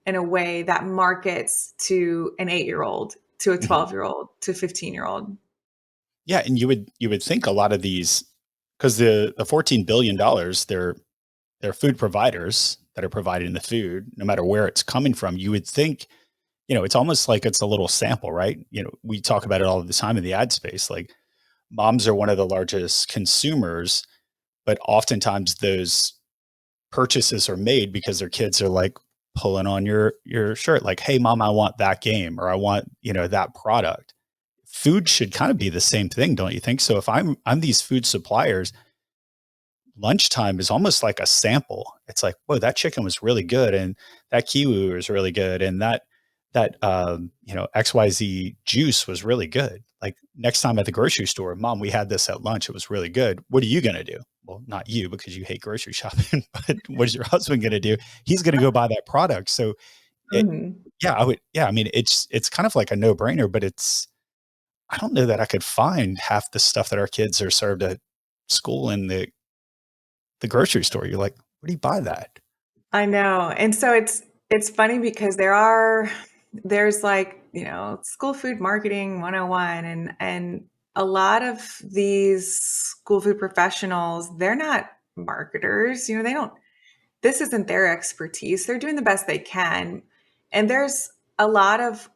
in a way that markets to an 8-year-old, to a Mhm. 12-year-old, to 15-year-old. Yeah, and you would think a lot of these, because the $14 billion, they're food providers that are providing the food, no matter where it's coming from. You would think, it's almost like it's a little sample, right? We talk about it all the time in the ad space. Like moms are one of the largest consumers, but oftentimes those purchases are made because their kids are like pulling on your shirt, like, "Hey, mom, I want that game," or "I want that product." Food should kind of be the same thing, don't you think? So if I'm these food suppliers, lunchtime is almost like a sample. It's like, whoa, that chicken was really good, and that kiwi was really good, and that XYZ juice was really good. Like next time at the grocery store, mom, we had this at lunch. It was really good. What are you gonna do? Well, not you because you hate grocery shopping, but what is your husband gonna do? He's gonna go buy that product. So it Mhm. yeah, I would yeah, I mean it's kind of like a no-brainer, but I don't know that I could find half the stuff that our kids are served at school in the grocery store. You're like, "Where do you buy that?" I know. And so it's funny because there's like, school food marketing 101 and a lot of these school food professionals, they're not marketers, this isn't their expertise. They're doing the best they can. And there's a lot of,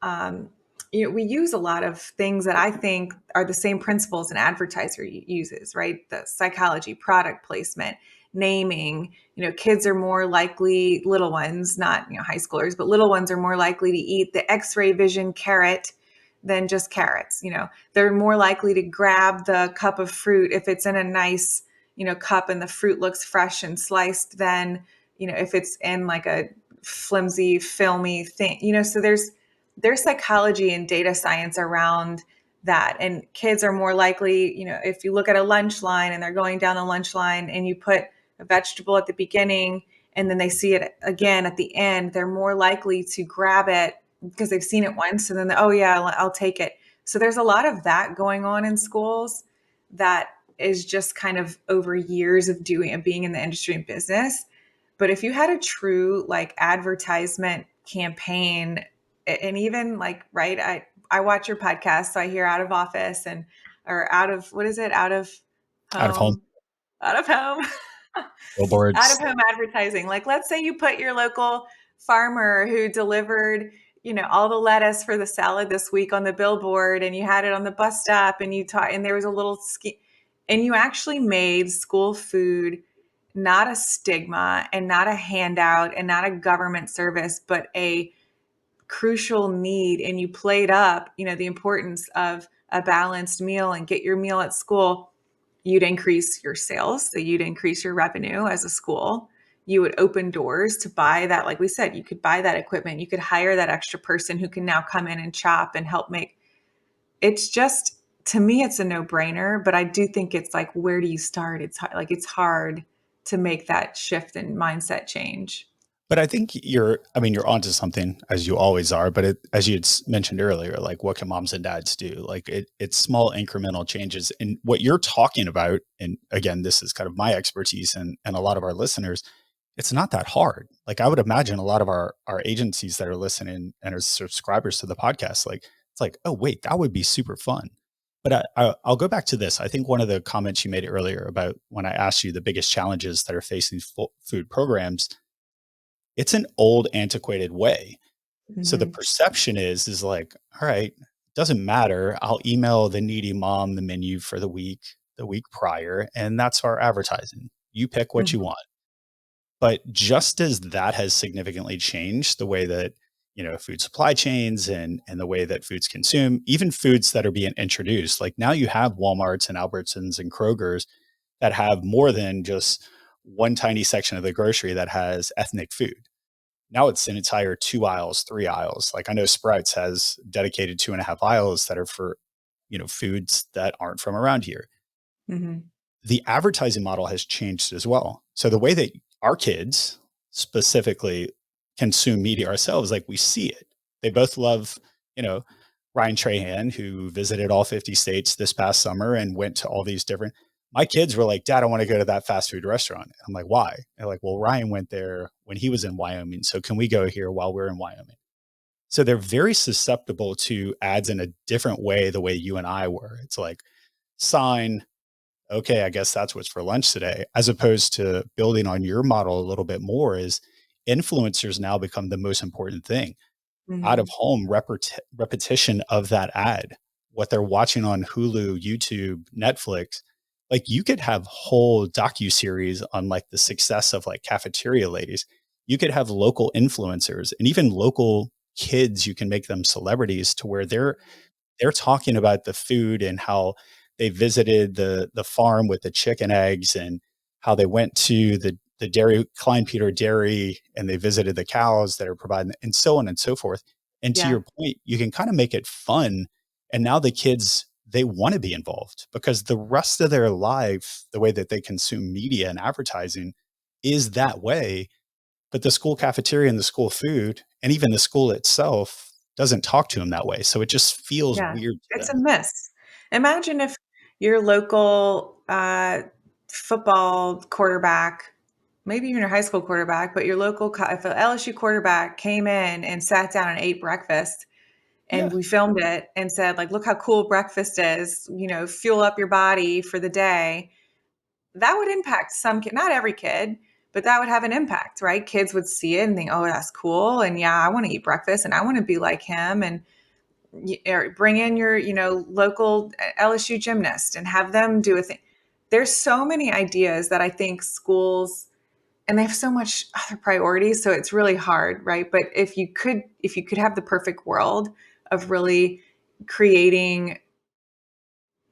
we use a lot of things that I think are the same principles an advertiser uses, right? The psychology, product placement, naming. Kids are more likely, little ones, not high schoolers, but little ones are more likely to eat the X-ray vision carrot than just carrots. They're more likely to grab the cup of fruit if it's in a nice cup and the fruit looks fresh and sliced than if it's in like a flimsy filmy thing. So there's psychology and data science around that. And kids are more likely, if you look at a lunch line and they're going down the lunch line and you put a vegetable at the beginning and then they see it again at the end, they're more likely to grab it because they've seen it once and then, oh yeah, I'll take it. So there's a lot of that going on in schools that is just kind of over years of being in the industry and business. But if you had a true like advertisement campaign, and even like, right, I watch your podcast, so I hear out of office and or out of what is it? Out of home Home, out of home. Out of billboards. home advertising. Like, let's say you put your local farmer who delivered, all the lettuce for the salad this week on the billboard, and you had it on the bus stop, and you taught, and there was a little ski, and you actually made school food not a stigma and not a handout and not a government service, but a crucial need. And you played up, the importance of a balanced meal and get your meal at school. You'd increase your sales. So you'd increase your revenue as a school. You would open doors to buy that. Like we said, you could buy that equipment. You could hire that extra person who can now come in and chop and help make. It's just, to me, it's a no brainer, but I do think it's like, where do you start? It's hard to make that shift and mindset change. But I think I mean, you're onto something as you always are. But as you had mentioned earlier, like what can moms and dads do? Like it's small incremental changes. And what you're talking about, and again, this is kind of my expertise and a lot of our listeners, it's not that hard. Like I would imagine a lot of our agencies that are listening and are subscribers to the podcast, like it's like, oh wait, that would be super fun. But I'll go back to this. I think one of the comments you made earlier about when I asked you the biggest challenges that are facing food programs, it's an old antiquated way. So the Hmm. perception is like, all right, doesn't matter. I'll email the needy mom the menu for the week prior, and that's our advertising. You pick what you Hmm. want. But just as that has significantly changed the way that, food supply chains and the way that foods consume, even foods that are being introduced, like now you have Walmarts and Albertsons and Kroger's that have more than just one tiny section of the grocery that has ethnic food. Now it's an entire 2 aisles, 3 aisles. Like I know Sprouts has dedicated 2.5 aisles that are for, foods that aren't from around here. Hmm. The advertising model has changed as well. So the way that our kids specifically consume media ourselves, like we see it. They both love, you know, Ryan Trahan, who visited all 50 states this past summer and went to all these different. My kids were like, Dad, I want to go to that fast food restaurant. I'm like, why? They're like, well, Ryan went there when he was in Wyoming. So can we go here while we're in Wyoming? So they're very susceptible to ads in a different way, the way you and I were. It's like, sign, okay, I guess that's what's for lunch today, as opposed to building on your model a little bit more is influencers now become the most important thing. Out of Hmm. home repetition of that ad, what they're watching on Hulu, YouTube, Netflix. Like you could have whole docu series on like the success of like cafeteria ladies. You could have local influencers and even local kids. You can make them celebrities to where they're talking about the food and how they visited the farm with the chicken eggs and how they went to the dairy Klein Peter dairy and they visited the cows that are providing and so on and so forth. And to your Yeah. point, you can kind of make it fun. And now the kids, they want to be involved because the rest of their life, the way that they consume media and advertising is that way. But the school cafeteria and the school food and even the school itself doesn't talk to them that way. So it just feels Yeah. weird to It's a them. miss. Imagine if your local football quarterback, maybe even your high school quarterback, but your local, if an LSU quarterback came in and sat down and ate breakfast and Yeah. we filmed it and said, like, look how cool breakfast is, fuel up your body for the day. That would impact some kid, not every kid, but that would have an impact, right? Kids would see it and think, oh, that's cool. And yeah, I want to eat breakfast and I want to be like him. And or bring in your, local LSU gymnast and have them do a thing. There's so many ideas that I think schools, and they have so much other priorities, so it's really hard, right? But if you could have the perfect world of really creating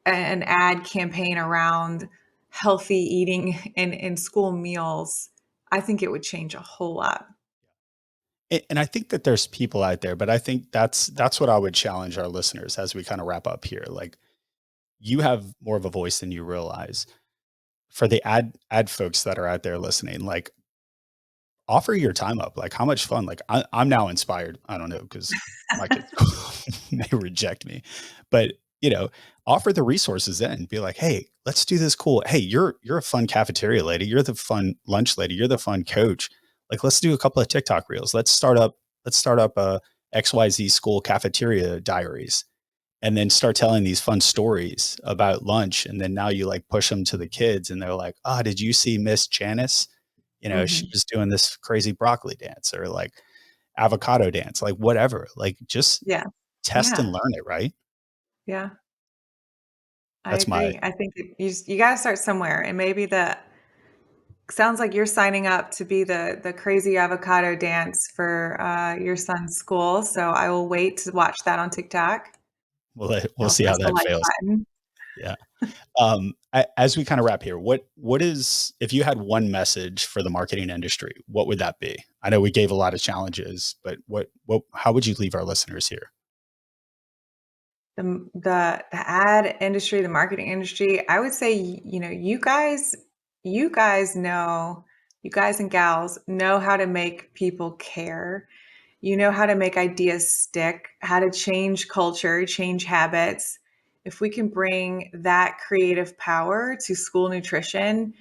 an ad campaign around healthy eating in school meals, I think it would change a whole lot. And I think that there's people out there, but I think that's what I would challenge our listeners as we kind of wrap up here. Like, you have more of a voice than you realize. For the ad folks that are out there listening, like, offer your time up. Like, how much fun? Like, I'm now inspired. I don't know, because my kids may reject me, but offer the resources in. Be like, hey, let's do this cool. Hey, you're a fun cafeteria lady. You're the fun lunch lady. You're the fun coach. Like, let's do a couple of TikTok reels. Let's start up a XYZ school cafeteria diaries, and then start telling these fun stories about lunch. And then now you like push them to the kids, and they're like, oh, did you see Miss Janice? She Hmm. was doing this crazy broccoli dance, or like avocado dance, like whatever. Like, just Yeah. test and Yeah. learn it, right? Yeah. I That's my agree. I think you got to start somewhere, and maybe the sounds like you're signing up to be the crazy avocado dance for your son's school. So I will wait to watch that on TikTok. we'll I'll see press how the that like fails. button. Yeah. As we kind of wrap here, what is, if you had one message for the marketing industry, what would that be? I know we gave a lot of challenges, but what how would you leave our listeners here? The ad industry, the marketing industry, I would say, you guys know, you guys and gals know how to make people care. You know how to make ideas stick, how to change culture, change habits. If we can bring that creative power to school nutrition,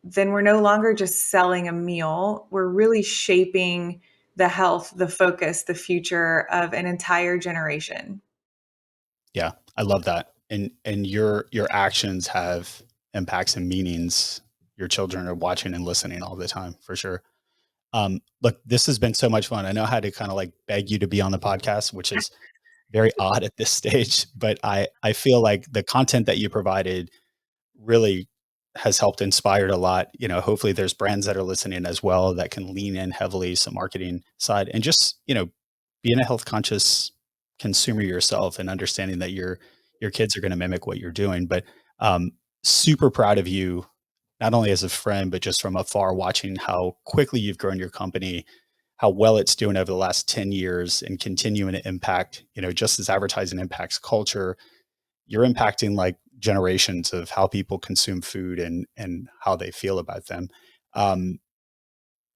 then we're no longer just selling a meal. We're really shaping the health, the focus, the future of an entire generation. Yeah, I love that. And your actions have impacts and meanings. Your children are watching and listening all the time, for sure. Look, this has been so much fun. I know how to kind of like beg you to be on the podcast, which is very odd at this stage, but I feel like the content that you provided really has helped inspired a lot. Hopefully there's brands that are listening as well that can lean in heavily some marketing side, and just, being a health conscious consumer yourself, and understanding that your kids are going to mimic what you're doing. But super proud of you, not only as a friend, but just from afar, watching how quickly you've grown your company, how well it's doing over the last 10 years, and continuing to impact, just as advertising impacts culture, you're impacting like generations of how people consume food, and how they feel about them. Um,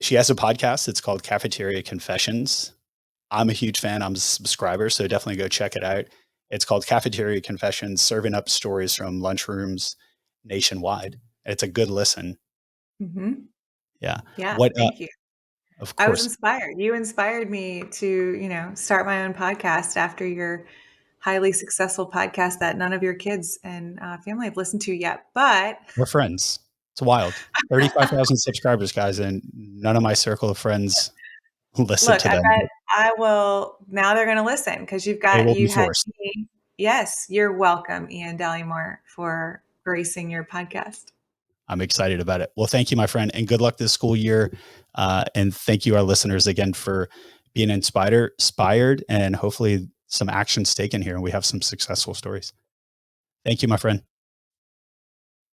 she has a podcast. It's called Cafeteria Confessions. I'm a huge fan. I'm a subscriber, so definitely go check it out. It's called Cafeteria Confessions, serving up stories from lunchrooms nationwide. It's a good listen. Hmm. Yeah. Yeah, What? thank you. Of I was course, inspired. You inspired me to, start my own podcast after your highly successful podcast that none of your kids and family have listened to yet. But we're friends. It's wild. 35,000 subscribers, guys, and none of my circle of friends listen look, to I them. bet I will. Now they're going to listen because They will be you had forced. me. Yes, you're welcome, Ian Dallymore, for gracing your podcast. I'm excited about it. Well, thank you, my friend, and good luck this school year. And thank you, our listeners, again for being inspired, and hopefully some actions taken here, and we have some successful stories. Thank you, my friend.